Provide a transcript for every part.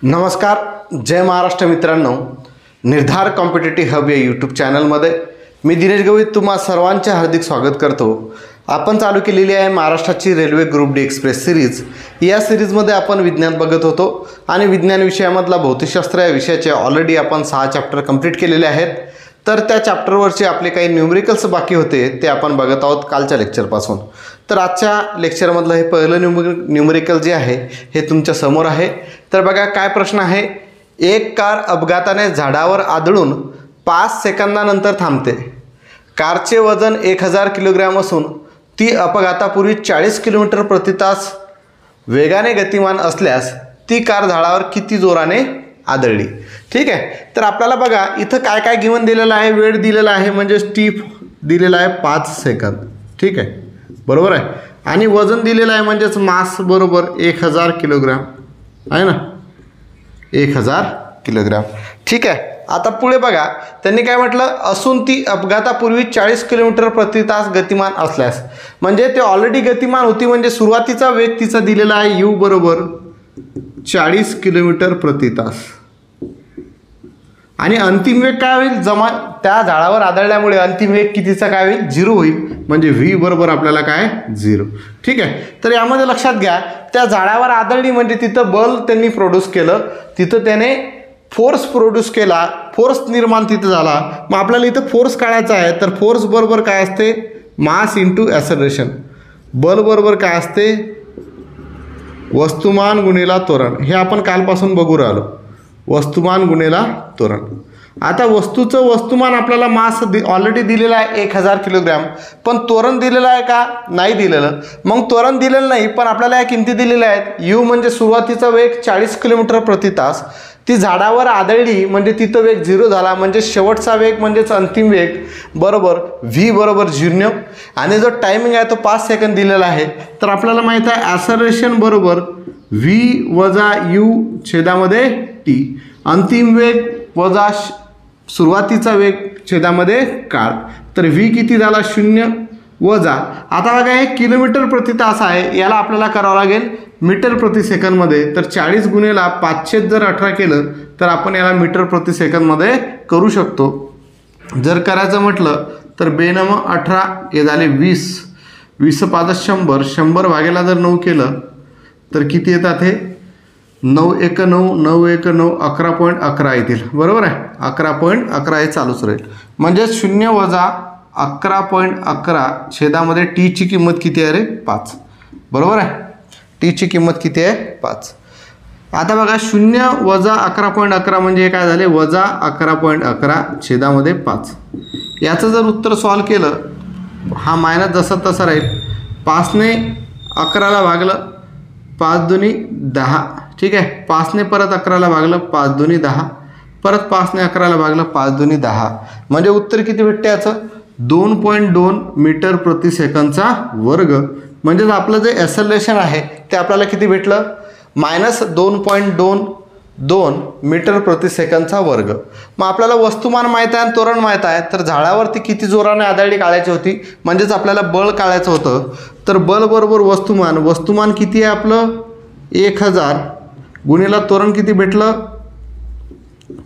नमस्कार, जय महाराष्ट्र मित्रांनो. निर्धार कॉम्पिटिटिव्ह हब या यूट्यूब चॅनलमध्ये मी दिनेश गवळी तुम्हा सर्वांचे हार्दिक स्वागत करतो. आपण चालू केलेली आहे महाराष्ट्राची railway group D express series. या सिरीजमध्ये आपण विज्ञान बघत होतो आणि विज्ञान विषयामधला भौतिकशास्त्र या विषयाचे ऑलरेडी आपण 6 चॅप्टर कंप्लीट केलेले आहेत. तर त्या चॅप्टरवरचे आपले काही न्यूमरिकल्स बाकी होते ते आपण बघत आहोत कालच्या लेक्चरपासून. तर आजच्या लेक्चरमधलं हे पहिलं न्यूमरिकल जे आहे हे तुमच्या समोर आहे. तर बघा काय प्रश्न आहे. एक कार अपघाताने झाडावर आदळून 5 सेकंदानंतर थांबते. कारचे वजन 1000 किलोग्रॅम असून ती अपघातापूर्वी 40 किलोमीटर प्रति तास वेगाने गतिमान असल्यास ती कार झाडावर किती जोराने आदळली. ठीक आहे. तर आपल्याला बघा इथं काय काय गिवन दिलेलं आहे. वेळ दिलेला आहे म्हणजे टी दिलेला आहे 5 सेकंद. ठीक आहे, बरोबर आहे. आणि वजन दिलेलं आहे म्हणजेच मास बरोबर 1000 किलोग्रॅम आहे ना, 1000 किलोग्रॅम. ठीक आहे. आता पुढे बघा त्यांनी काय म्हटलं, असून ती अपघातापूर्वी 40 किलोमीटर प्रति तास गतिमान असल्यास, म्हणजे ते ऑलरेडी गतिमान होती म्हणजे सुरुवातीचा वेग तिचा दिलेला आहे u बरोबर 40 किलोमीटर प्रति तास. आणि अंतिम वेग काय होईल, जमा त्या झाडावर आदळल्यामुळे अंतिम वेग कितीचा काय होईल, 0 होईल. म्हणजे v बरोबर आपल्याला काय 0. ठीक आहे. तर यामध्ये लक्षात घ्या त्या झाडावर आदळली म्हणजे तिथं बल त्यांनी प्रोड्यूस केलं, तिथं त्याने फोर्स प्रोड्यूस केला, फोर्स निर्माण तिथं झाला. मग आपल्याला इथं फोर्स काढायचा आहे. तर फोर्स बरोबर काय असते, मास इंटू ॲक्सेलरेशन. बल बरोबर काय असते, वस्तुमान गुणिला त्वरण. हे आपण कालपासून बघू राहिलो, वस्तुमान गुणिला त्वरण. आता वस्तूचं वस्तुमान आपल्याला मास ऑलरेडी दिलेलं आहे 1000 किलोग्रॅम, पण त्वरण दिलेलं आहे का, नाही दिलेलं. मग त्वरण दिलेलं नाही पण आपल्याला या किमती दिलेल्या आहेत. u म्हणजे सुरुवातीचा वेग 40 किलोमीटर प्रति तास, ती झाडावर आदळली म्हणजे तिथं वेग 0 झाला, म्हणजे शेवटचा वेग म्हणजेच अंतिम वेग बरोबर v बरोबर 0. आणि जो टायमिंग आहे तो 5 सेकंद दिलेला आहे. तर आपल्याला माहीत आहे ॲक्सेलरेशन बरोबर v वजा u छेदामध्ये t. अंतिम वेग वजा सुरुवातीचा वेग छेदामध्ये काळ. तर v किती झाला 0 वजा, आता बघा हे किलोमीटर प्रति तास आहे, याला आपल्याला करावं लागेल मीटर प्रति सेकंदमध्ये. तर 40 गुणिला 518 केलं तर आपण याला मीटर प्रति सेकंदमध्ये करू शकतो. जर करायचं म्हटलं तर 2×18 हे झाले 20, 20 5 100, 100 भागेला जर 9 केलं तर किती येतात, हे 9 1 9, 9 1 9, 11.11 येतील. बरोबर आहे, 11.11 हे चालूच राहील. म्हणजे 0 वजा 11.11 छेदामध्ये टीची किंमत किती आहे रे, 5. बरोबर आहे, टीची किंमत किती आहे, 5. आता बघा 0 वजा 11.11 म्हणजे काय झाले, वजा 11.11 छेदामध्ये 5. याचं जर उत्तर सॉल्व केलं, हा मायनस जसा तसा राहील. 5ने 11ला भागलं, 5 दुनी 10. ठीक आहे. 5ने परत 11ला भागलं, 5 दुनी 10. परत 5ने 11ला भागलं, 5 दुनी 10. म्हणजे उत्तर किती भेटते याचं, 2.2 मीटर प्रति सेकंदचा वर्ग. म्हणजेच आपलं जे ॲक्सेलरेशन आहे ते आपल्याला किती भेटलं, -2.22 मीटर प्रति सेकंदचा वर्ग. मग आपल्याला वस्तुमान माहीत आहे आणि त्वरण माहीत आहे. तर झाडावरती किती जोराने आदळली काढायची होती, म्हणजेच आपल्याला बळ काढायचं होतं. तर बल बरोबर वस्तुमान, वस्तुमान किती आहे आपलं 1000 गुणिला त्वरण किती भेटलं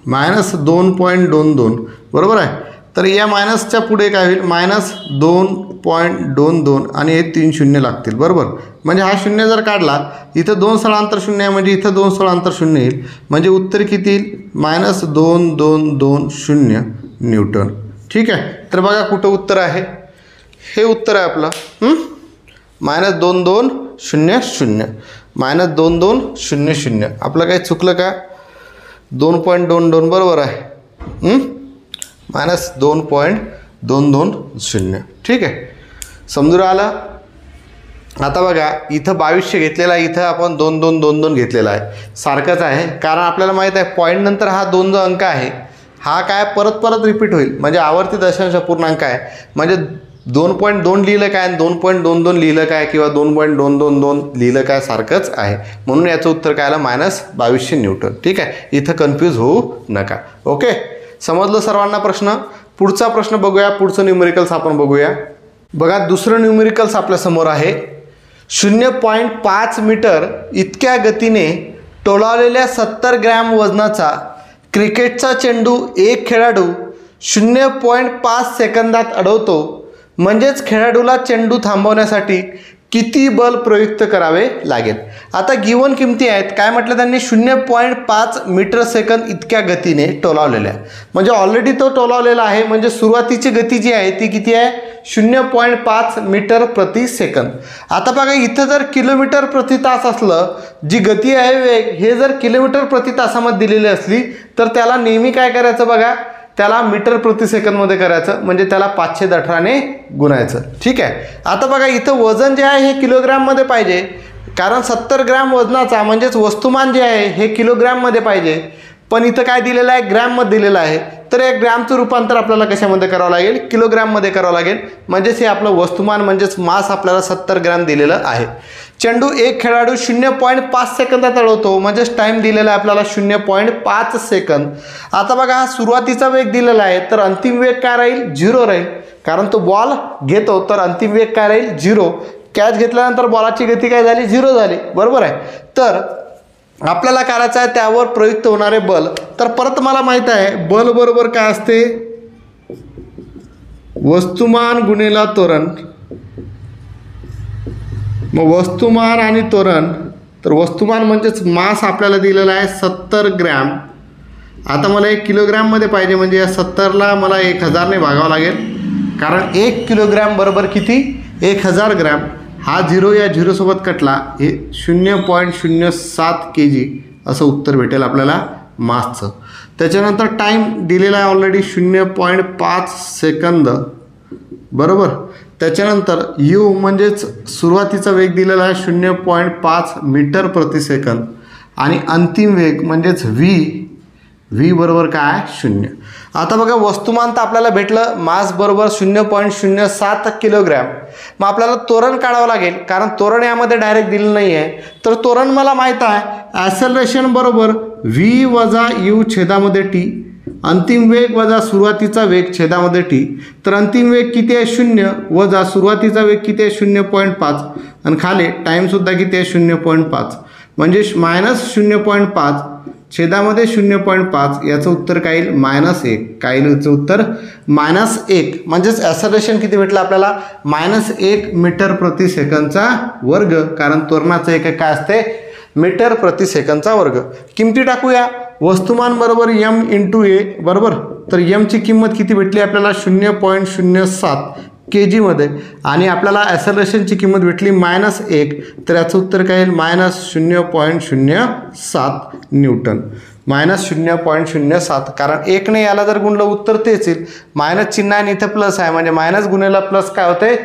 -2.22. बरोबर आहे. तर या मायनसच्या पुढे काय होईल, -2.22 आणि हे 3 शून्य लागतील. बरोबर, म्हणजे हा शून्य जर काढला, इथं 2 स्थळांतर शून्य आहे म्हणजे इथं 2 स्थळांतर शून्य येईल. म्हणजे उत्तर किती येईल, -2220 न्यूटन. ठीक आहे. तर बघा कुठं उत्तर आहे, हे उत्तर आहे आपलं -2200 -2200. आपलं काही चुकलं का, 2.22 बरोबर आहे, -2.220. ठीक आहे, समजून आलं. आता बघा इथं 2200 घेतलेला आहे, इथं आपण 2222 घेतलेला आहे, सारखंच आहे. कारण आपल्याला माहीत आहे पॉईंट नंतर हा 2 जो अंक आहे हा काय परत रिपीट होईल, म्हणजे आवर्ती दशांश पूर्णांक आहे. म्हणजे 2.2 लिहिलं काय आणि 2.22 लिहिलं काय किंवा 2.222 लिहिलं काय सारखंच आहे. म्हणून याचं उत्तर काय आलं, -2200 न्यूटन. ठीक आहे, इथं कन्फ्यूज होऊ नका. ओके, समजलं सर्वांना प्रश्न. पुढचा प्रश्न बघूया, पुढचं न्यूमेरिकल्स आपण बघूया. बघा दुसरं न्यूमेरिकल्स आपल्या समोर आहे. 0.5 मीटर इतक्या गतीने टोलावलेल्या 70 ग्रॅम वजनाचा क्रिकेटचा चेंडू एक खेळाडू 0.5 सेकंदात अडवतो, म्हणजेच खेळाडूला चेंडू थांबवण्यासाठी किती बल प्रयुक्त करावे लागेल. आता गिवन किमती आहेत. काय म्हटलं त्यांनी, 0.5 मीटर सेकंद इतक्या गतीने टोलावलेल्या, म्हणजे ऑलरेडी तो टोलावलेला आहे, म्हणजे सुरुवातीची गती जी आहे ती किती आहे, 0.5 मीटर प्रति सेकंद. आता बघा इथं जर किलोमीटर प्रति तास असलं, जी गती आहे वेग हे जर किलोमीटर प्रति तासामध्ये दिलेली असली तर त्याला नेहमी काय करायचं बघा, त्याला मीटर प्रति सेकंदमध्ये करायचं, म्हणजे त्याला 518ने गुणायचं. ठीक आहे. आता बघा इथं वजन जे आहे हे किलोग्राममध्ये पाहिजे, कारण 70 ग्रॅम वजनाचा म्हणजेच वस्तुमान जे आहे हे किलोग्राममध्ये पाहिजे, पण इथं काय दिलेलं आहे, ग्रॅममध्ये दिलेलं आहे. तर या ग्रॅमचं रूपांतर आपल्याला कशामध्ये करावं लागेल, किलोग्राममध्ये करावं लागेल. म्हणजेच हे आपलं वस्तुमान म्हणजेच मास आपल्याला 70 ग्रॅम दिलेलं आहे. चेंडू एक खेळाडू 0.5 सेकंदात अडवतो, म्हणजेच टाईम दिलेला आहे आपल्याला 0.5 सेकंद. आता बघा हा सुरुवातीचा वेग दिलेला आहे, तर अंतिम वेग काय राहील, 0 राहील, कारण तो बॉल घेतो, तर अंतिम वेग काय राहील, 0. कॅच घेतल्यानंतर बॉलाची गती काय झाली, 0 झाली, बरोबर आहे. तर आपल्याला करायचं आहे त्यावर प्रयुक्त होणारे बल. तर परत मला माहीत आहे बल बरोबर काय असते, वस्तुमान गुणिले त्वरण. मग वस्तुमान आणि त्वरण, तर वस्तुमान म्हणजेच मास आपल्याला दिलेला आहे 70 ग्रॅम. आता मला 1 किलोग्रॅममध्ये पाहिजे, म्हणजे या 70ला मला 1000ने भागावं लागेल, कारण 1 किलोग्रॅम बरोबर किती, 1000 ग्रॅम. हा 0 या 0 सोबत कटला, हे 0.07 kg असं उत्तर भेटेल आपल्याला मासचं. त्याच्यानंतर टाईम दिलेला आहे ऑलरेडी 0.5 सेकंद, बरोबर. त्याच्यानंतर यू म्हणजेच सुरुवातीचा वेग दिलेला आहे 0.5 मीटर प्रति सेकंद, आणि अंतिम वेग म्हणजेच व्ही बरोबर काय, 0. आता बघा वस्तुमान तर आपल्याला भेटलं, मास बरोबर 0.07 किलोग्रॅम. मग आपल्याला त्वरण काढावं लागेल, कारण त्वरण यामध्ये डायरेक्ट दिलं नाही आहे. तर त्वरण मला माहीत आहे, ॲसेलरेशन बरोबर व्ही वजा यू छेदामध्ये टी, अंतिम वेग वजा सुरुवातीचा वेग छेदामध्ये टी. तर अंतिम वेग किती आहे, 0 वजा सुरुवातीचा वेग किती आहे, 0.5, आणि खाली टाईमसुद्धा किती आहे, 0.5, म्हणजे -0.5 छेदामध्ये 0.5. याचं उत्तर काय येईल, -1. काय येईल याचं उत्तर, -1. म्हणजेच ॲसेलरेशन किती भेटलं आपल्याला, -1 मीटर प्रति सेकंदचा वर्ग, कारण त्वरणाचं एकक काय असते, मीटर प्रति सेकंदचा वर्ग. किमती टाकूया. वस्तुमान बरोबर m × a, बरोबर. तर mची किंमत किती भेटली आपल्याला, 0.07 kg, आणि आपल्याला ॲसेलरेशनची किंमत भेटली -1. तर याचं उत्तर काय येईल, -0.07 न्यूटन. -0.07, कारण 1ने याला जर गुणलं उत्तर तेच येईल. मायनस चिन्ह आणि इथं प्लस आहे, म्हणजे मायनस गुणेला प्लस काय होते,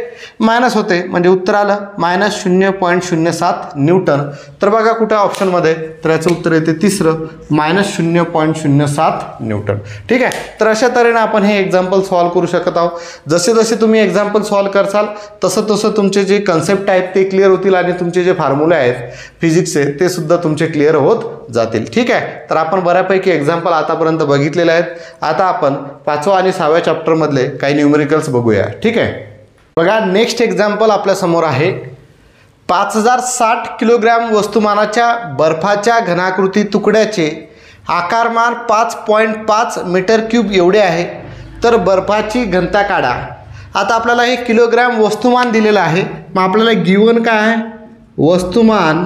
मायनस होते, म्हणजे उत्तर आलं -0.07 न्यूटन. तर बघा कुठं ऑप्शनमध्ये, तर याचं उत्तर येते तिसरं, -0.07 न्यूटन. ठीक आहे. तर अशा तऱ्हेने आपण हे एक्झाम्पल सॉल्व करू शकत आहोत. जसे जसे तुम्ही एक्झाम्पल सॉल्व करसाल तसं तसं तुमचे जे कन्सेप्ट आहेत ते क्लिअर होतील, आणि तुमचे जे फॉर्म्युले आहेत फिजिक्सचे ते सुद्धा तुमचे क्लिअर होत जातील. ठीक आहे. तर आपण बऱ्यापैकी एक्झाम्पल आतापर्यंत बघितलेले आहेत. आता आपण 5व्या आणि 6व्या चॅप्टरमधले काही न्यूमेरिकल्स बघूया. ठीक आहे. बघा नेक्स्ट एक्झाम्पल आपल्यासमोर आहे. 5060 किलोग्रॅम वस्तुमानाच्या बर्फाच्या घनाकृती तुकड्याचे आकारमान 5.5 मीटर क्यूब एवढे आहे, तर बर्फाची घनता काढा. आता आपल्याला हे किलोग्रॅम वस्तुमान दिलेलं आहे. मग आपल्याला गिवन काय आहे, वस्तुमान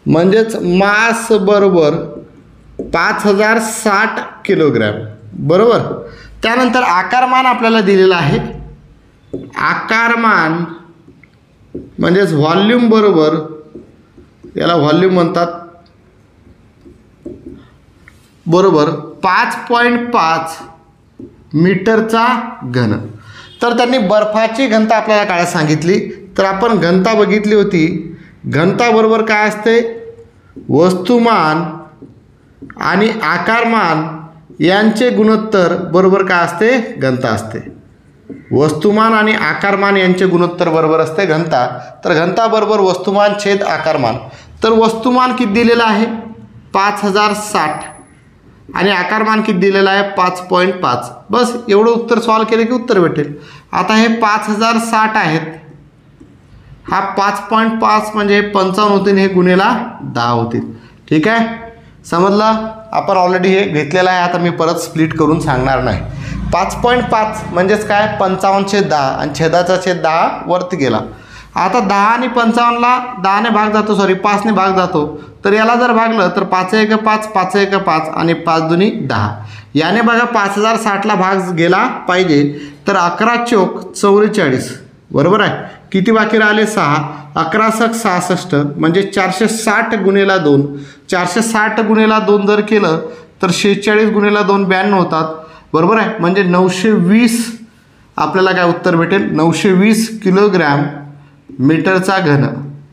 म्हणजेच मास बरोबर 5060 किलोग्रॅम, बरोबर. त्यानंतर आकारमान आपल्याला दिलेलं आहे. आकारमान म्हणजेच व्हॉल्यूम बरोबर, याला व्हॉल्यूम म्हणतात, बरोबर 5.5 मीटरचा घन. तर त्यांनी बर्फाची घनता आपल्याला काढायला सांगितली. तर आपण घनता बघितली होती. घनता बरोबर काय असते, वस्तुमान आणि आकारमान यांचे गुणोत्तर बरोबर काय असते, घनता असते. वस्तुमान आणि आकारमान यांचे गुणोत्तर बरोबर असते घनता. तर घनता बरोबर वस्तुमान छेद आकारमान. तर वस्तुमान किती दिलेलं आहे, 5060, आणि आकारमान किती दिलेलं आहे, 5.5. बस एवढं उत्तर सॉल्व केलं की उत्तर भेटेल. आता हे 5060 आहेत, हा 5.5 म्हणजे 55 होतील, हे गुणेला 10 होतील. ठीक आहे, समजलं. आपण ऑलरेडी हे घेतलेलं आहे, आता मी परत स्प्लिट करून सांगणार नाही. 5.5 म्हणजेच काय, 55/10 आणि छेदाचा छेद 10 वरती गेला. आता 10 आणि 55ला 10ने भाग जातो, 5ने भाग जातो, तर याला जर भागलं तर 5 1 5, 5 1 5 आणि 5 दुनी 10. याने बघा 5060ला भाग गेला पाहिजे, तर 11 चौक 44, बरोबर आहे. किती बाकी राहिले, 6. 11 सक 66 म्हणजे 460 गुणेला 2. 460 गुणेला 2 जर केलं तर 46 गुणेला 2 92 होतात, बरोबर आहे. म्हणजे 920 आपल्याला काय उत्तर भेटेल, 920 किलोग्रॅम मीटरचा घन.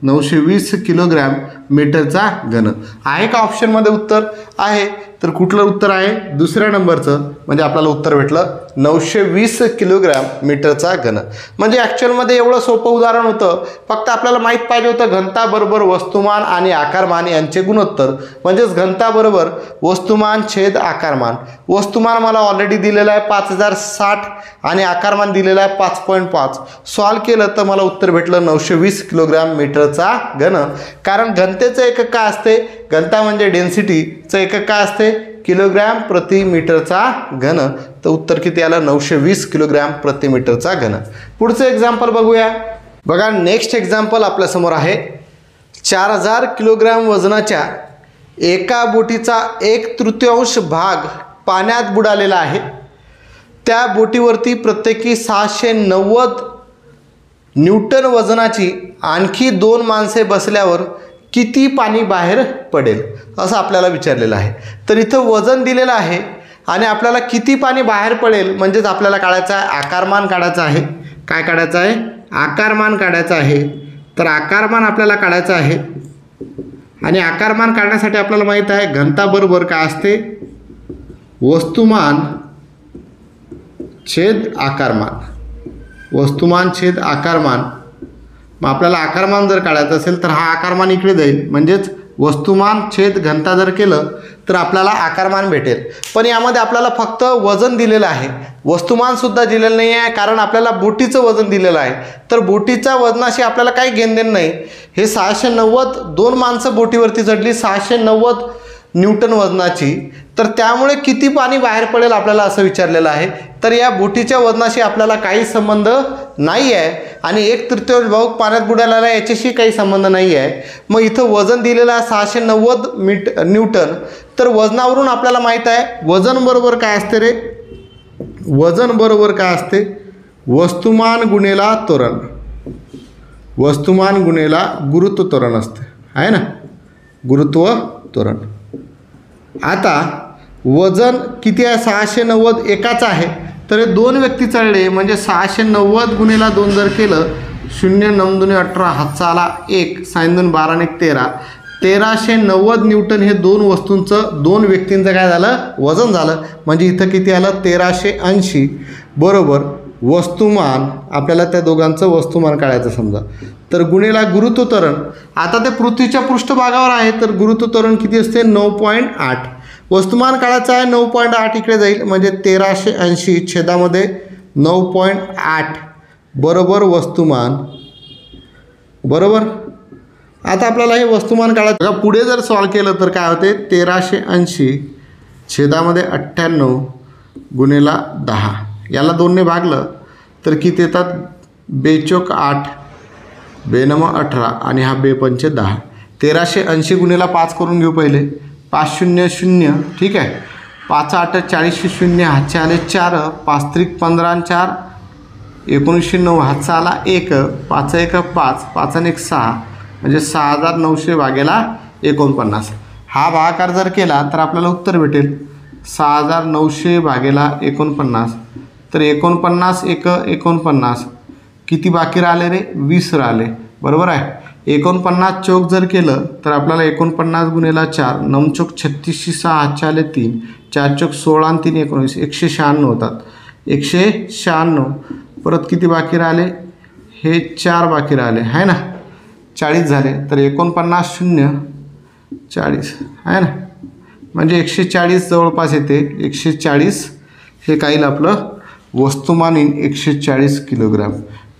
920 किलोग्रॅम मीटरचा घन आहे का ऑप्शनमध्ये उत्तर आहे. तर कुठलं उत्तर आहे, दुसऱ्या नंबरचं. म्हणजे आपल्याला उत्तर भेटलं 920 किलोग्रॅम मीटरचा घन. म्हणजे ॲक्च्युअलमध्ये एवढं सोपं उदाहरण होतं. फक्त आपल्याला माहीत पाहिजे होतं घनता बरोबर वस्तुमान आणि आकारमान यांचे गुणोत्तर. म्हणजेच घनता बरोबर वस्तुमान छेद आकारमान. वस्तुमान मला ऑलरेडी दिलेलं आहे 5060 आणि आकारमान दिलेलं आहे 5.5. सॉल्व केलं तर मला उत्तर भेटलं 920 किलोग्रॅम मीटरचा घन. कारण घनतेचं एकक काय असते, घनता म्हणजे डेन्सिटीचं एकक काय असते, किलोग्रॅम प्रति मीटरचा घन. तर उत्तर किती आलं, 920 किलोग्रॅम प्रति मीटरचा घन. पुढचं एक्झाम्पल बघूया. बघा नेक्स्ट एक्झाम्पल आपल्यासमोर आहे. 4000 किलोग्रॅम वजनाच्या एका बोटीचा 1/3 भाग पाण्यात बुडालेला आहे. त्या बोटीवरती प्रत्येकी 690 न्यूटन वजनाची आणखी 2 माणसे बसल्यावर किती पाणी बाहेर पडेल, असं आपल्याला विचारलेलं आहे. तर इथं वजन दिलेलं आहे आणि आपल्याला किती पाणी बाहेर पडेल म्हणजेच आपल्याला काढायचं आहे आकारमान काढायचं आहे. काय काढायचं आहे, आकारमान काढायचं आहे. तर आकारमान आपल्याला काढायचं आहे आणि आकारमान काढण्यासाठी आपल्याला माहीत आहे घनता बरोबर काय असते, वस्तुमान छेद आकारमान. वस्तुमान छेद आकारमान. मग आपल्याला आकारमान जर काढायचं असेल तर हा आकारमान इकडे जाईल, म्हणजेच वस्तुमान छेद घनता जर केलं तर आपल्याला आकारमान भेटेल. पण यामध्ये आपल्याला फक्त वजन दिलेलं आहे, वस्तुमानसुद्धा दिलेलं नाही आहे. कारण आपल्याला बोटीचं वजन दिलेलं आहे. तर बोटीच्या वजनाशी आपल्याला काही घेणदेण नाही. हे 690 2 माणसं बोटीवरती चढली 690 न्यूटन वजनाची. तर त्यामुळे किती पाणी बाहेर पडेल आपल्याला असं विचारलेलं आहे. तर या बोटीच्या वजनाशी आपल्याला काही संबंध नाही आहे आणि 1/3 भाग पाण्यात बुडालेला आहे याच्याशी काही संबंध नाही आहे. मग इथं वजन दिलेलं आहे 690 न्यूटन. तर वजनावरून आपल्याला माहीत आहे वजन बरोबर काय असते रे, वजन बरोबर काय असते, वस्तुमान गुणेला त्वरण. वस्तुमान गुणेला गुरुत्व त्वरण असते, आहे ना, गुरुत्व त्वरण. आता वजन किती आहे, 690 एकाच आहे. तर हे 2 व्यक्ती चढले म्हणजे 690 गुणेला 2 जर केलं, 0 9 2 18 हातचा आला 1, 6 2 12 आणि 13, 1390 न्यूटन हे 2 वस्तूंचं 2 व्यक्तींचं काय झालं, वजन झालं. म्हणजे इथं किती आलं, 1380 बरोबर वस्तुमान. आपल्याला त्या दोघांचं वस्तुमान काढायचं समजा. तर गुणेला गुरुत्व त्वरण. आता ते पृथ्वीच्या पृष्ठभागावर आहे तर गुरुत्व त्वरण किती असते, 9.8. वस्तुमान काढायचं आहे 9.8 इकडे जाईल म्हणजे 1380 छेदामध्ये 9.8 बरोबर वस्तुमान, बरोबर. आता आपल्याला हे वस्तुमान काढायचं. बघा पुढे जर सॉल्व केलं तर काय होते, 1380 छेदामध्ये 98 गुणेला 10. याला 2ने भागलं तर किती येतात, 2 चौक 8, 2 9 18 आणि हा 2 पंचे 10. 1380 गुणेला 5 करून घेऊ पहिले. 5 0 0, ठीक आहे. 5 8 40 0 हातचे आले 4, 5 त्रिक 15 आणि 4 1909 हातचा आला 1, 5 1 5, 5 आणि 1 6 म्हणजे 6900 भागेला 49. हा भागाकार जर केला तर आपल्याला उत्तर भेटेल 6900 भागेला 49. तर 49 1 49 किती बाकी राहिले रे, 20 राहिले, बरोबर आहे. 49 चौक जर केलं तर आपल्याला 49 गुणेला 4, 9 चौक 36 6 हातचे आले 3, 4 चौक 16 आणि 3 19, 196 होतात. 196 परत किती बाकी राहिले, हे 4 बाकी राहिले, आहे ना, 40 झाले. तर 49 0 40 आहे ना, म्हणजे 140 जवळपास येते. 140 हे काही आपलं वस्तुमान 140 किलोग्राम.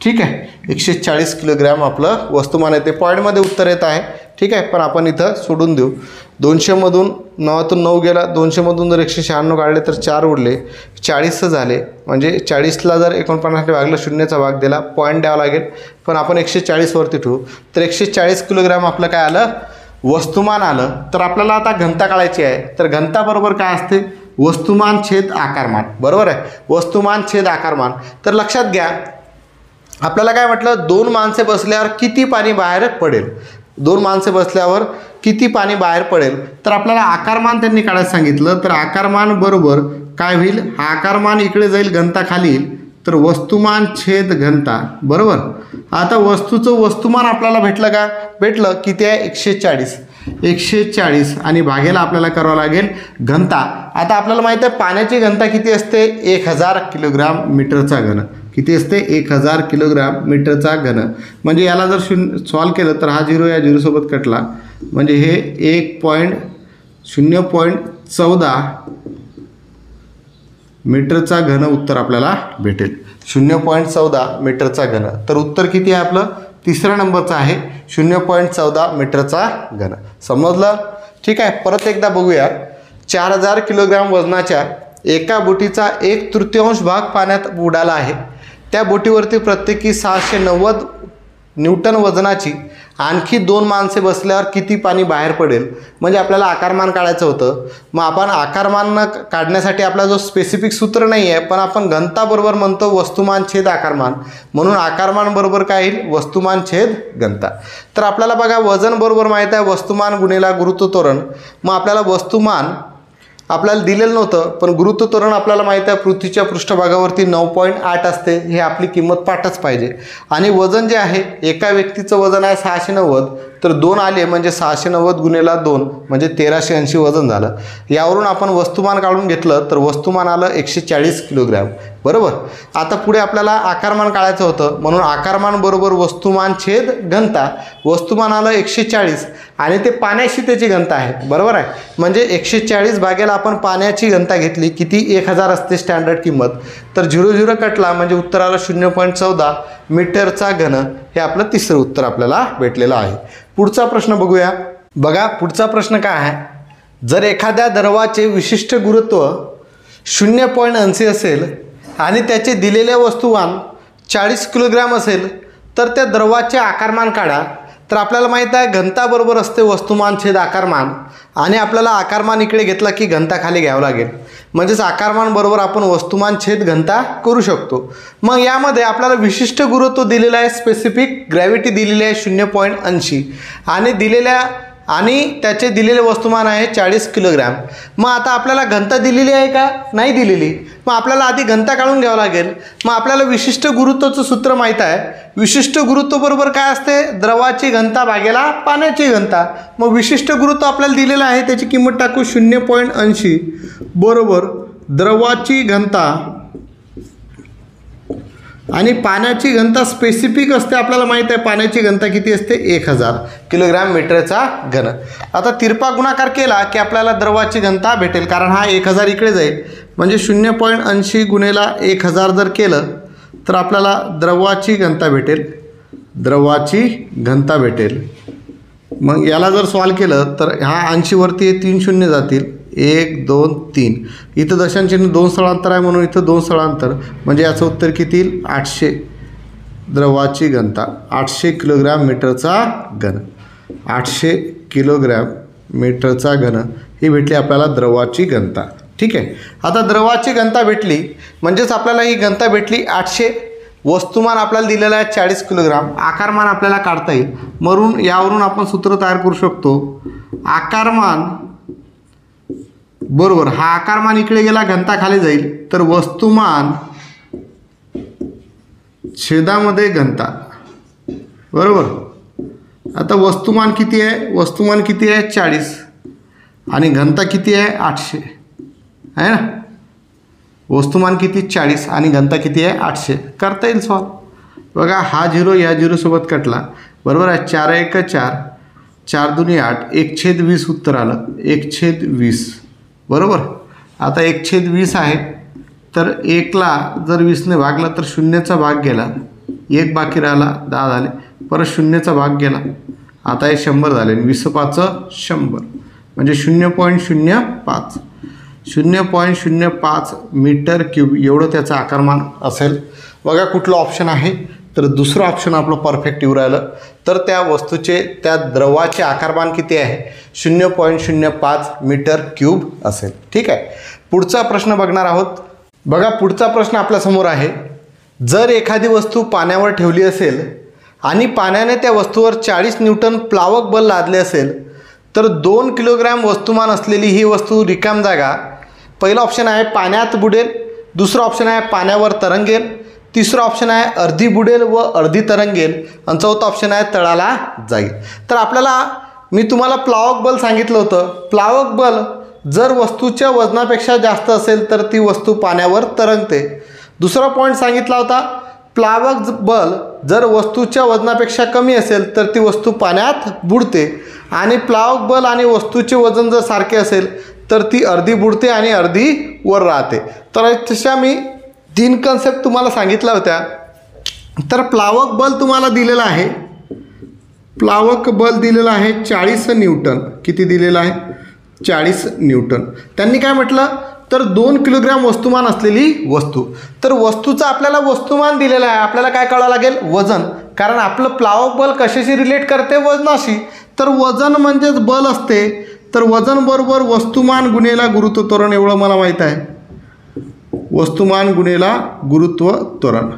ठीक आहे, 140 किलोग्रॅम आपलं वस्तुमान येते. पॉईंटमध्ये उत्तर येत आहे. ठीक आहे, पण आपण इथं सोडून देऊ. 200मधून 9तून 9 गेला, 200मधून जर 196 काढले तर 4 उरले, 40 झाले. म्हणजे 40ला जर 49ने भागलं, शून्याचा भाग दिला, पॉईंट द्यावा लागेल. पण आपण 140 वरती ठेवू. तर 140 किलोग्रॅम आपलं काय आलं, वस्तुमान आलं. तर आपल्याला आता घनता काढायची आहे. तर घनता बरोबर काय असते, वस्तुमान छेद आकारमान. बरोबर आहे, वस्तुमान छेद आकारमान. तर लक्षात घ्या, आपल्याला काय म्हटलं, 2 माणसे बसल्यावर किती पाणी बाहेर पडेल. 2 माणसे बसल्यावर किती पाणी बाहेर पडेल. तर आपल्याला आकारमान त्यांनी काढायला सांगितलं. तर आकारमान बरोबर काय होईल, हा आकारमान इकडे जाईल, घनता खाली येईल. तर वस्तुमान छेद घनता. बरोबर. आता वस्तूचं वस्तुमान आपल्याला भेटलं का, भेटलं. किती आहे, 140. 140 आणि भागेला आपल्याला करावं लागेल घनता. आता आपल्याला माहिती आहे पाण्याची घनता किती असते, 1000 किलोग्राम मीटरचा घन. किती असते, 1000 किलोग्राम मीटरचा घन. म्हणजे याला जर सॉल्व केलं तर हा 0 या 0 सोबत कटला. म्हणजे हे 0.14 मीटरचा घन उत्तर आपल्याला भेटेल. 0.14 मीटरचा घन. तर उत्तर किती आहे आपलं, तिसऱ्या नंबरचं आहे, 0.14 मीटरचा घन. समजलं. ठीक आहे, परत एकदा बघूया. 4000 किलोग्राम वजनाच्या एका बोटीचा 1/3 भाग पाण्यात बुडाला आहे. त्या बोटीवरती प्रत्येकी 690 न्यूटन वजनाची आणखी 2 माणसे बसल्यावर किती पाणी बाहेर पडेल. म्हणजे आपल्याला आकारमान काढायचं होतं. मग आपण आकारमान काढण्यासाठी आपला जो स्पेसिफिक सूत्र नाही आहे, पण आपण घनता बरोबर म्हणतो वस्तुमान छेद आकारमान. म्हणून आकारमान बरोबर काय येईल, वस्तुमान छेद घनता. तर आपल्याला बघा, वजन बरोबर माहीत आहे वस्तुमान गुणिले गुरुत्व त्वरण. मग आपल्याला वस्तुमान आपल्याला दिलेलं नव्हतं, पण गुरुत्व त्वरण आपल्याला माहीत आहे पृथ्वीच्या पृष्ठभागावरती 9.8 असते. हे आपली किंमत पाठच पाहिजे. आणि वजन जे आहे, एका व्यक्तीचं वजन आहे 690, तर 2 आले म्हणजे 690 गुणिले 2 म्हणजे 1380 वजन झालं. यावरून आपण वस्तुमान काढून घेतलं तर वस्तुमान आलं 140 किलोग्रॅम. बरोबर. आता पुढे आपल्याला आकारमान काढायचं होतं, म्हणून आकारमान बरोबर वस्तुमान छेद घनता. वस्तुमान आलं 140 आणि ते पाण्याशी त्याची घनता आहे. बरोबर आहे. म्हणजे 140 भागेला आपण पाण्याची घनता घेतली, किती, 1000 असते स्टँडर्ड किंमत. तर 0 कटला म्हणजे उत्तर आलं 0.14 मीटरचा घन. हे आपलं तिसरं उत्तर आपल्याला भेटलेलं आहे. पुढचा प्रश्न बघूया. बघा, पुढचा प्रश्न काय आहे, जर एखाद्या द्रवाचे विशिष्ट गुरुत्व 0.80 असेल आणि त्याचे दिलेले वस्तुमान 40 किलोग्रॅम असेल, तर त्या द्रवाचे आकारमान काढा. तर आपल्याला माहीत आहे घनता बरोबर असते वस्तुमान छेद आकारमान. आणि आपल्याला आकारमान इकडे घेतला की घनता खाली घ्यावं लागेल. म्हणजेच आकारमान बरोबर आपण वस्तुमान छेद घनता करू शकतो. मग यामध्ये आपल्याला विशिष्ट गुरुत्व दिलेलं आहे, स्पेसिफिक ग्रॅव्हिटी दिलेली आहे 0.80 आणि त्याचे दिलेले वस्तुमान आहे 40 किलोग्रॅम. मग आता आपल्याला घनता दिलेली आहे का, नाही दिलेली. मग आपल्याला आधी घनता काढून घ्यावं लागेल. मग आपल्याला विशिष्ट गुरुत्वाचं सूत्र माहीत आहे. विशिष्ट गुरुत्व बरोबर काय असते, द्रवाची घनता भागेला पाण्याची घनता. मग विशिष्ट गुरुत्व आपल्याला दिलेलं आहे, त्याची किंमत टाकू 0.80 बरोबर द्रवाची घनता आणि पाण्याची घनता स्पेसिफिक असते. आपल्याला माहीत आहे पाण्याची घनता किती असते, 1000 किलोग्रॅम मीटरचा घन. आता तिरपा गुणाकार केला की आपल्याला द्रवाची घनता भेटेल, कारण हा 1000 इकडे जाईल. म्हणजे 0.80 गुणिले 1000 जर केलं तर आपल्याला द्रवाची घनता भेटेल. द्रवाची घनता भेटेल. मग याला जर सॉल्व केलं तर हा 80 वरती 3 शून्य जातील, 1 2 3. इथं दशांशचिन्ह 2 स्थळांतर आहे म्हणून इथं 2 स्थळांतर. म्हणजे याचं उत्तर किती येईल, 800. द्रवाची घनता 800 किलोग्रॅम मीटरचा घन. 800 किलोग्रॅम मीटरचा घन ही भेटली आपल्याला द्रवाची घनता. ठीक आहे. आता द्रवाची घनता भेटली म्हणजेच आपल्याला ही घनता भेटली 800. वस्तुमान आपल्याला दिलेलं आहे 40 किलोग्राम. आकारमान आपल्याला काढता येईल, म्हणून यावरून आपण सूत्र तयार करू शकतो. आकारमान बरोबर, हा आकारमान इकडे गेला, घनता खाली जाईल. तर वस्तुमान छेदामध्ये घनता. बरोबर. आता वस्तुमान किती आहे, वस्तुमान किती आहे 40 आणि घनता किती आहे 800 आहे ना. वस्तुमान किती 40 आणि घनता किती आहे 800. करता येईल सॉल्व. बघा, हा 0 या 0 सोबत कटला. बरोबर आहे. 4 1 4, 4 2 8, 1/20 उत्तर आलं, 1/20. बरोबर. आता 1/20 आहे, तर 1ला जर 20ने भागला तर 0चा भाग गेला, 1 बाकी राहिला, 10 झाले, परत शून्याचा भाग गेला, आता हे 100 झाले, 20×5 100 म्हणजे 0.05 0.05 मीटर क्यूब एवढं त्याचं आकारमान असेल. बघा कुठलं ऑप्शन आहे, तर दुसरं ऑप्शन आपलं परफेक्ट येऊ राहिलं. तर त्या वस्तूचे त्या द्रवाचे आकारमान किती आहे, 0.05 मीटर क्यूब असेल. ठीक आहे. पुढचा प्रश्न बघणार आहोत. बघा पुढचा प्रश्न आपल्यासमोर आहे. जर एखादी वस्तू पाण्यावर ठेवली असेल आणि पाण्याने त्या वस्तूवर 40 न्यूटन प्लावक बल लादले असेल तर 2 किलोग्रॅम वस्तुमान असलेली ही वस्तू रिकाम जागा, पहिला ऑप्शन आहे पाण्यात बुडेल, दुसरा ऑप्शन आहे पाण्यावर तरंगेल, तिसरा ऑप्शन आहे अर्धी बुडेल व अर्धी तरंगेल आणि चौथा ऑप्शन आहे तळाला जाईल. तर मी तुम्हाला प्लावक बल सांगितलं होतं. प्लावक बल जर वस्तूच्या वजनापेक्षा जास्त असेल तर ती वस्तू पाण्यावर तरंगते. दुसरा पॉईंट सांगितला होता प्लावक बल जर वस्तूच्या वजनापेक्षा कमी असेल तर ती वस्तू पाण्यात बुडते आणि प्लावक बल आणि वस्तूचे वजन जर सारखे असेल तर ती अर्धी बुडते आणि अर्धी वर राहते. तर तशा मी 3 कन्सेप्ट तुम्हाला सांगितल्या होत्या. तर प्लावक बल तुम्हाला दिलेलं आहे, प्लावक बल दिलेलं आहे 40 न्यूटन. किती दिलेलं आहे, 40 न्यूटन. त्यांनी काय म्हटलं तर 2 किलोग्रॅम वस्तुमान असलेली वस्तू. तर वस्तूचं आपल्याला वस्तुमान दिलेलं आहे, आपल्याला काय कळावं लागेल, वजन. कारण आपलं प्लावक बल कशाशी रिलेट करते, वजनाशी. तर वजन म्हणजेच बल असते. तर वजन बरोबर वस्तुमान गुणेला गुरुत्व त्वरण, एवढं मला माहीत आहे. वस्तुमान गुणेला गुरुत्व त्वरण.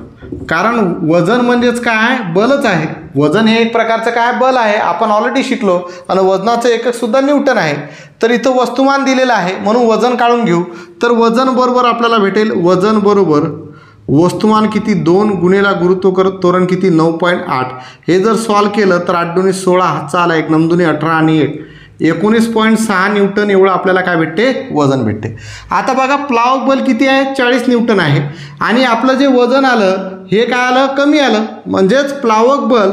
कारण वजन म्हणजेच काय आहे, बलच आहे. वजन हे एक प्रकारचं काय बल आहे, आपण ऑलरेडी शिकलो. आणि वजनाचं एककसुद्धा न्यूटन आहे. तर इथं वस्तुमान दिलेलं आहे म्हणून वजन काढून घेऊ. तर वजन बरोबर आपल्याला भेटेल, वजन बरोबर वस्तुमान किती, 2 गुणेला गुरुत्व त्वरण किती, 9.8. हे जर सॉल्व केलं तर 8 दुनी 16, हातचा आला 1, 9 दुनी 18 आणि 1 19.6 न्यूटन एवढं आपल्याला काय भेटते, वजन भेटते. आता बघा प्लावक बल किती आहे, 40 न्यूटन आहे आणि आपलं जे वजन आलं हे काय आलं, कमी आलं. म्हणजेच प्लावक बल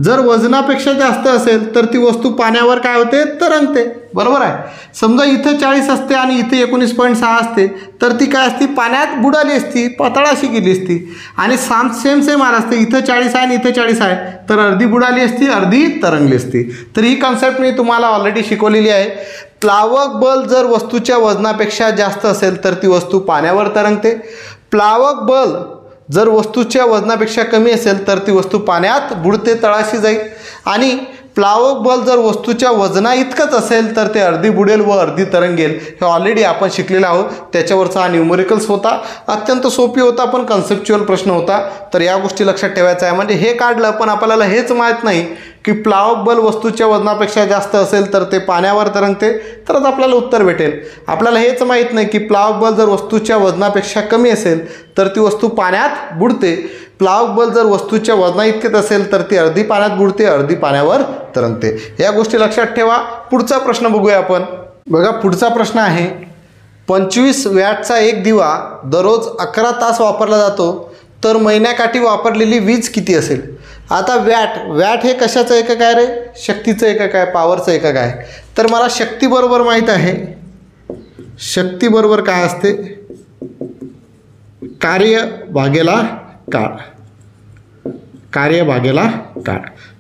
जर वजनापेक्षा जास्त असेल तर ती वस्तू पाण्यावर काय होते, तरंगते. बरोबर आहे. समजा इथं 40 असते आणि इथे 19.6 असते तर ती काय असती, पाण्यात बुडाली असती, पातळाशी गेली असती. आणि सेम आलं असते, इथं 40 आहे आणि इथं 40 आहे तर अर्धी बुडाली असती, अर्धी तरंगली असती. तर ही कन्सेप्ट मी तुम्हाला ऑलरेडी शिकवलेली आहे. प्लावक बल जर वस्तूच्या वजनापेक्षा जास्त असेल तर ती वस्तू पाण्यावर तरंगते. प्लावक बल जर वस्तूच्या वजनापेक्षा कमी असेल तर ती वस्तू पाण्यात बुडते, तळाशी जाईल. आणि प्लावक बल जर वस्तूच्या वजना इतकंच असेल तर ते अर्धी बुडेल व अर्धी तरंगेल. हे ऑलरेडी आपण शिकलेलं आहोत. त्याच्यावरचा हा न्यूमेरिकल्स होता. अत्यंत सोपी होता पण कन्सेप्च्युअल प्रश्न होता. तर या गोष्टी लक्षात ठेवायचं आहे. म्हणजे हे काढलं पण आपल्याला हेच माहीत नाही की प्लावक बल वस्तूच्या वजनापेक्षा जास्त असेल तर ते पाण्यावर तरंगते, तरच आपल्याला उत्तर भेटेल. आपल्याला हेच माहीत नाही की प्लावक बल जर वस्तूच्या वजनापेक्षा कमी असेल तर ती वस्तू पाण्यात बुडते. प्लावक बल जर वस्तूच्या वजना इतकेच असेल तर ती अर्धी पाण्यात बुडते, अर्धी पाण्यावर तरंगते. या गोष्टी लक्षात ठेवा. पुढचा प्रश्न बघूया आपण. बघा पुढचा प्रश्न आहे, 25 वॅटचा एक दिवा दररोज 11 तास वापरला जातो तर महिन्याकाठी वापरलेली वीज किती असेल. आता वॅट हे कशाचं एकक आहे रे, शक्तीचं एकक आहे, पॉवरचं एकक आहे. तर मला शक्ती बरोबर माहीत आहे. शक्ती बरोबर काय असते, कार्य भागेला काळ. कार्य भागेला काळ.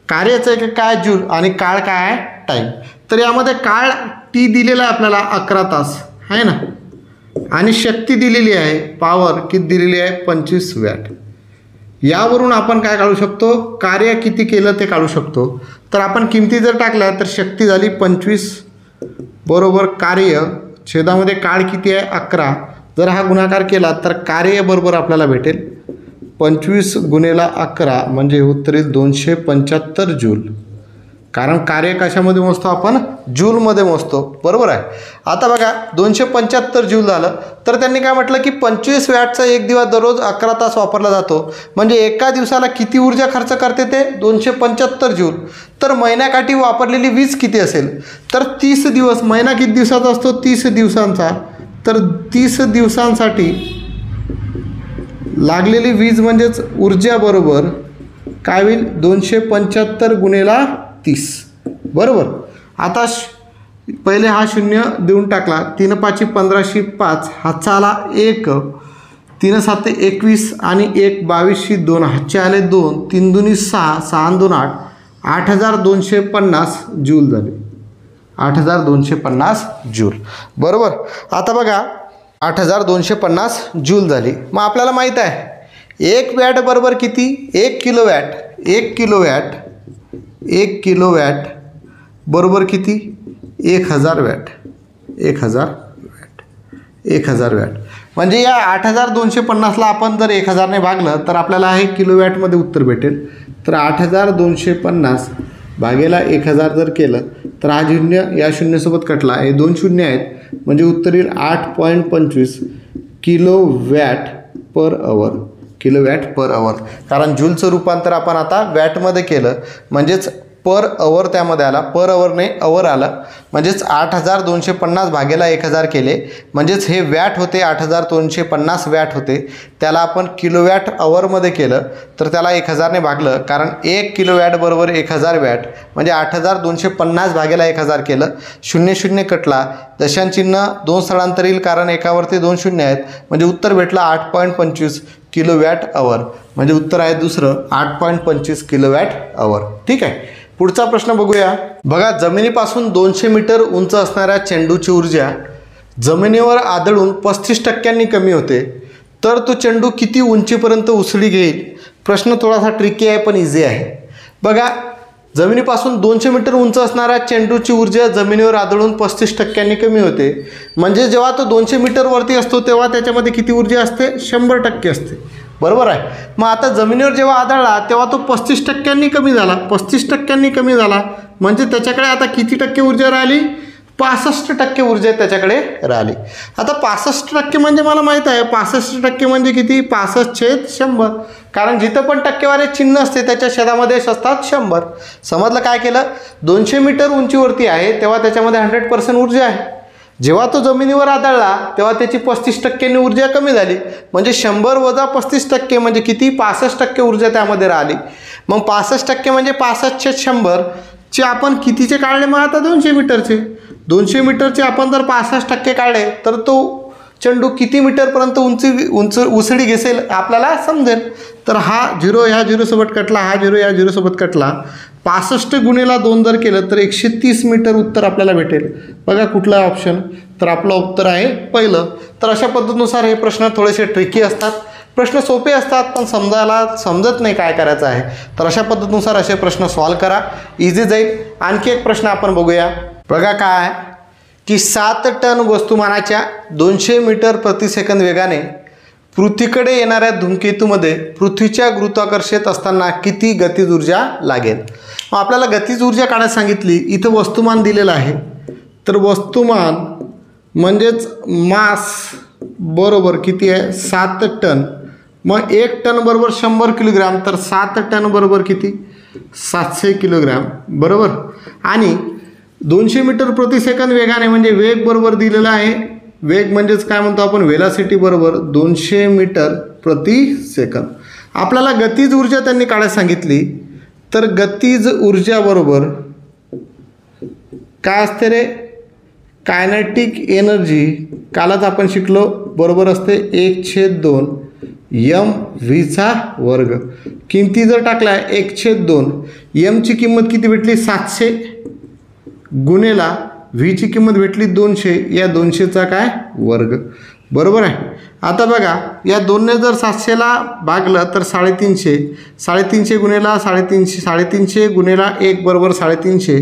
कार्याचं एकक काय, जूल, आणि काळ काय आहे, टाईम. तर यामध्ये काळ टी दिलेला आहे आपल्याला 11 तास आहे ना, आणि शक्ती दिलेली आहे, पॉवर किती दिलेली आहे, 25 वॅट. यावरून आपण काय काढू शकतो, कार्य किती केलं ते काढू शकतो. तर आपण किमती जर टाकल्या तर शक्ती झाली 25 बरोबर कार्य छेदामध्ये काळ किती आहे, 11. जर हा गुणाकार केला तर कार्य बरोबर आपल्याला भेटेल 25 गुणेला 11 म्हणजे उत्तर येईल 275 जूल. कारण कार्य कशामध्ये मोजतो आपण, जूलमध्ये मोजतो. बरोबर आहे. आता बघा 275 जूल झालं. तर त्यांनी काय म्हटलं की 25 वॅटचा एक दिवा दररोज 11 तास वापरला जातो. म्हणजे एका दिवसाला किती ऊर्जा खर्च करते ते 275 जूल. तर महिन्याकाठी वापरलेली वीज किती असेल. तर 30 दिवस, महिना किती दिवसाचा असतो, 30 दिवसांचा. तर 30 दिवसांसाठी लागलेली वीज म्हणजेच ऊर्जा बरोबर काय होईल, 275 गुणेला 30. बरोबर. आता पहिले हा 0 देऊन टाकला, 3 5 15 5, हातचा आला 1, 3 7 21 आणि 1 22 2 हातचे आले 2 3 2 6 6 2 8 8250 जूल झाले. 8250 जूल. बरोबर. आता बघा 8250 जूल झाली. मग आपल्याला माहीत आहे 1 वॅट बरोबर किती? 1 किलोवॅट. 1 किलोवॅट 1 किलोवॅट बरोबर किती? 1000 वॅट. 1000 वॅट. 1000 वॅट म्हणजे या 8250ला आपण जर 1000 ने भागलं तर आपल्याला हे किलोवॅटमध्ये उत्तर भेटेल. तर 8250 भागेला 1000 जर केलं तर हा शून्य या शून्यासोबत कटला. हे 2 शून्य आहेत म्हणजे उत्तर येईल 8.25 kilowatt per hour. Kilowatt per hour. कारण जूलचं रूपांतर आपण आता वॅटमध्ये केलं म्हणजेच पर आवर त्यामध्ये आला. पर आवर आवर आला म्हणजेच 8250 भागेला 1000 केले म्हणजेच हे वॅट होते. 8250 वॅट होते. त्याला आपण किलोवॅट आवरमध्ये केलं तर त्याला 1000 ने भागलं. कारण 1 किलोवॅट बरोबर 1000 वॅट म्हणजे 8250 भागेला 1000 केलं. 0 0 कटला. दशांचिन्ह 2 स्थळांतर येईल कारण एकावरती 2 शून्य आहेत म्हणजे उत्तर भेटलं 8.25 किलोवॅट आवर. म्हणजे उत्तर आहे दुसरं 8.25 किलोवॅट आवर. ठीक आहे. पुढचा प्रश्न बघूया. बघा जमिनीपासून 200 मीटर उंच असणाऱ्या चेंडूची ऊर्जा जमिनीवर आदळून 35% कमी होते तर तो चेंडू किती उंचीपर्यंत उसळी घेईल? प्रश्न थोडासा ट्रिकी आहे पण इझी आहे. बघा जमिनीपासून 200 मीटर उंच असणाऱ्या चेंडूची ऊर्जा जमिनीवर आदळून 35% कमी होते म्हणजे जेव्हा तो 200 मीटरवरती असतो तेव्हा त्याच्यामध्ये किती ऊर्जा असते? 100% असते. बरोबर आहे. मग आता जमिनीवर जेव्हा आदळला तेव्हा तो 35% कमी झाला. 35% कमी झाला म्हणजे त्याच्याकडे आता किती टक्के ऊर्जा राहिली? 65% ऊर्जा त्याच्याकडे राहिली. आता 65% म्हणजे मला माहीत आहे 65% म्हणजे किती? 65/100. कारण जिथं पण टक्केवारी चिन्ह असते त्याच्या छेदामध्ये असतात 100. समजलं काय केलं? 200 मीटर उंचीवरती आहे तेव्हा त्याच्यामध्ये 100% ऊर्जा आहे. जेव्हा तो जमिनीवर आदळला तेव्हा त्याची 35% ऊर्जा कमी झाली म्हणजे 100 वजा 35% म्हणजे किती? 65% ऊर्जा त्यामध्ये राहिली. मग 65% म्हणजे 65/100 चे आपण कितीचे काढले? मग आता 200 मीटरचे. 200 मीटरचे आपण जर 65% काढले तर तो चेंडू किती मीटरपर्यंत उसळी घेसेल आपल्याला समजेल. तर हा 0 ह्या 0 सोबत कटला. हा 0 या 0 सोबत कटला. 65 गुणिले 2 जर केलं तर 130 मीटर उत्तर आपल्याला भेटेल. बघा कुठला ऑप्शन? तर आपलं उत्तर आहे पहिलं. तर अशा पद्धतीनुसार हे प्रश्न थोडेसे ट्रिकी असतात. प्रश्न सोपे असतात पण समजत नाही काय करायचं आहे. तर अशा पद्धतीनुसार असे प्रश्न सॉल्व करा. इझी जाईल. आणखी एक प्रश्न आपण बघूया. बघा काय की 7 टन वस्तुमानाच्या 200 मीटर प्रति सेकंद वेगाने पृथ्वीकडे येणाऱ्या धूमकेतूमध्ये पृथ्वीच्या गुरुत्वाकर्षित असताना किती गतिज ऊर्जा लागेल? मग आपल्याला गतिज ऊर्जा काढायला सांगितली. इथं वस्तुमान दिलेलं आहे. तर वस्तुमान म्हणजेच मास बरोबर किती आहे? 7 टन. मग 1 टन बरोबर 100 किलोग्राम. तर 7 टन बरोबर किती? 700 किलोग्राम. बरोबर. आणि 200 मीटर प्रति सेकंद वेगाने म्हणजे वेग बरोबर दिलेला आहे. वेग म्हणजेच काय म्हणतो आपण? वेलॉसिटी बरोबर 200 मीटर प्रति सेकंद. आपल्याला गतिज ऊर्जा त्यांनी काढायला सांगितली. तर गतिज ऊर्जा बरोबर काय असते रे? कायनेटिक एनर्जी कालच आपण शिकलो बरोबर असते 1/2 mv वर्ग. किमती जर टाकल्या 1/2 mची किंमत किती भेटली? 700 गुणेला व्हीची किंमत भेटली 200. या 200चा काय? वर्ग. बरोबर आहे. आता बघा या 2ने जर 700ला भागलं तर 350. 350 गुणेला 350. 350 गुणेला 1 बरोबर 350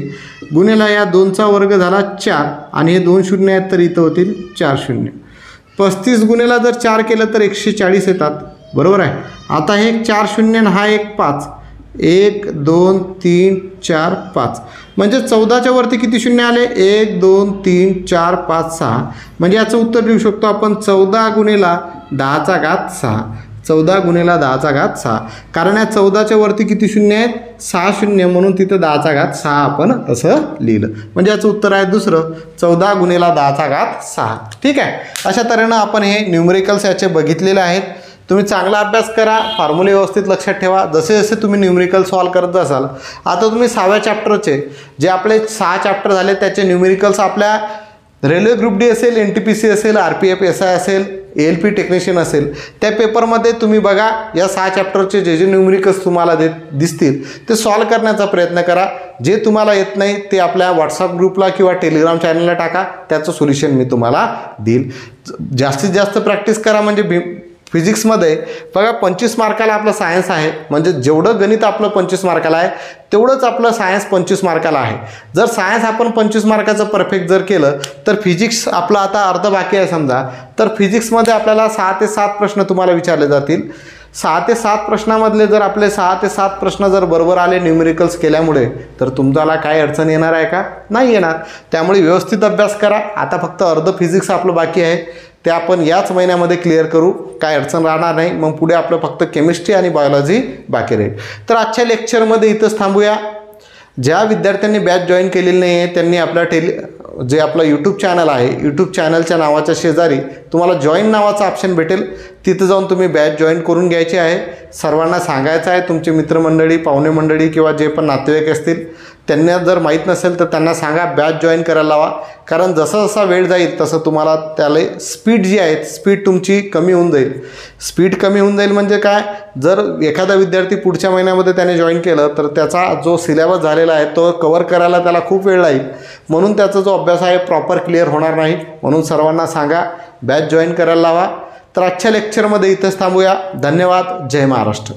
गुणेला या 2चा वर्ग झाला 4 आणि हे 2 शून्य आहेत तर इथं होतील 4 शून्य. 35 गुणेला जर 4 केलं तर 140 येतात. बरोबर आहे. आता हे 4 शून्य हा 1 5. 1 2 3 4 5 म्हणजे 14च्या वरती किती शून्य आले? 1 2 3 4 5 6 म्हणजे याचं उत्तर देऊ शकतो आपण 14 गुणेला 10⁻6. 14 गुणेला 10⁻6 कारण या 14च्या वरती किती शून्य आहेत? 6 शून्य म्हणून तिथं 10⁻6 आपण असं लिहिलं. म्हणजे याचं उत्तर आहे दुसरं 14 गुणेला 10⁻6. ठीक आहे. अशा तऱ्हेनं आपण हे न्यूमरिकल्स याचे बघितलेले आहेत. तुम्ही चांगला अभ्यास करा. फॉर्म्युले व्यवस्थित लक्षात ठेवा. जसे जसे तुम्ही न्यूमरिकल सॉल्व करत असाल. आता तुम्ही 6व्या चॅप्टरचे जे आपले 6 चॅप्टर झाले त्याचे न्यूमरिकल्स आपल्या रेल्वे ग्रुप डी असेल, NTPC असेल, RPF SI असेल, ALP टेक्निशियन असेल, त्या पेपरमध्ये तुम्ही बघा या 6 चॅप्टरचे जे न्यूमरिकल्स तुम्हाला दिसतील ते सॉल्व करण्याचा प्रयत्न करा. जे तुम्हाला येत नाही ते आपल्या व्हॉट्सअप ग्रुपला किंवा टेलिग्राम चॅनलला टाका, त्याचं सोल्युशन मी तुम्हाला देईल. जास्तीत जास्त प्रॅक्टिस करा. म्हणजे फिजिक्समध्ये बघा 25 मार्काला आपलं सायन्स आहे, म्हणजे जेवढं गणित आपलं 25 मार्काला आहे तेवढंच आपलं सायन्स 25 मार्काला आहे. जर सायन्स आपण 25 मार्काचं परफेक्ट जर केलं तर फिजिक्स आपलं आता अर्ध बाकी आहे समजा, तर फिजिक्समध्ये आपल्याला 6 ते 7 प्रश्न तुम्हाला विचारले जातील. 6 ते 7 प्रश्नामधले जर आपले 6 ते 7 प्रश्न जर बरोबर आले न्यूमेरिकल्स केल्यामुळे, तर तुम्हाला काय अडचण येणार आहे का? नाही येणार. त्यामुळे व्यवस्थित अभ्यास करा. आता फक्त अर्ध फिजिक्स आपलं बाकी आहे, ते आपण याच महिन्यामध्ये क्लिअर करू, काय अडचण राहणार नाही. मग पुढे आपलं फक्त केमिस्ट्री आणि बायोलॉजी बाकी राहील. तर आजच्या लेक्चरमध्ये इथंच थांबूया. ज्या विद्यार्थ्यांनी बॅच जॉईन केलेली नाही आहे त्यांनी आपला जे आपलं यूट्यूब चॅनल आहे, यूट्यूब चॅनलच्या नावाच्या शेजारी तुम्हाला जॉईन नावाचा ऑप्शन भेटेल, तिथं जाऊन तुम्ही बॅच जॉईन करून घ्यायची आहे. सर्वांना सांगायचं आहे, तुमचे मित्रमंडळी, पाहुणे मंडळी किंवा जे पण नातेवाईक असतील त्यांना जर माहीत नसेल तर त्यांना सांगा बॅच जॉईन करायला लावा. कारण जसा जसा वेळ जाईल तसं तुम्हाला त्याला स्पीड जी आहे स्पीड तुमची कमी होऊन जाईल. स्पीड कमी होऊन जाईल म्हणजे काय, जर एखादा विद्यार्थी पुढच्या महिन्यामध्ये त्याने जॉईन केलं तर त्याचा जो सिलेबस झालेला आहे तो कवर करायला त्याला खूप वेळ लागेल, म्हणून त्याचा जो अभ्यास आहे प्रॉपर क्लिअर होणार नाही. म्हणून सर्वांना सांगा बॅच जॉईन करायला लावा. तर आजच्या लेक्चरमध्ये इथंच थांबूया. धन्यवाद. जय महाराष्ट्र.